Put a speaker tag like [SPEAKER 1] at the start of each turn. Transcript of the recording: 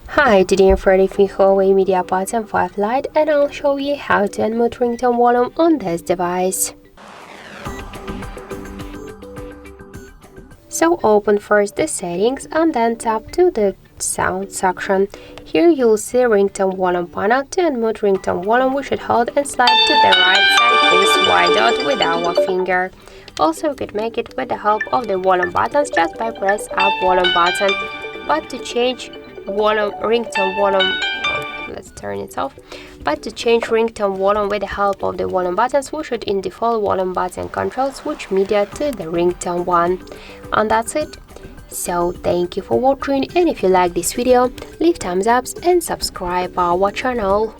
[SPEAKER 1] Hi, today I'm ready for HUAWEI MediaPad M5 Lite and I'll show you how to unmute ringtone volume on this device. So open first the settings and then tap to the sound section. Here you'll see ringtone volume panel. To unmute ringtone volume, we should hold and slide to the right side this white dot with our finger. Also, you could make it with the help of the volume buttons just by press up volume button. But to change ringtone volume, let's turn it off. But to change ringtone volume with the help of the volume buttons, we should in default volume button control switch media to the ringtone one. And that's it. So thank you for watching, and if you like this video, leave thumbs up and subscribe our channel.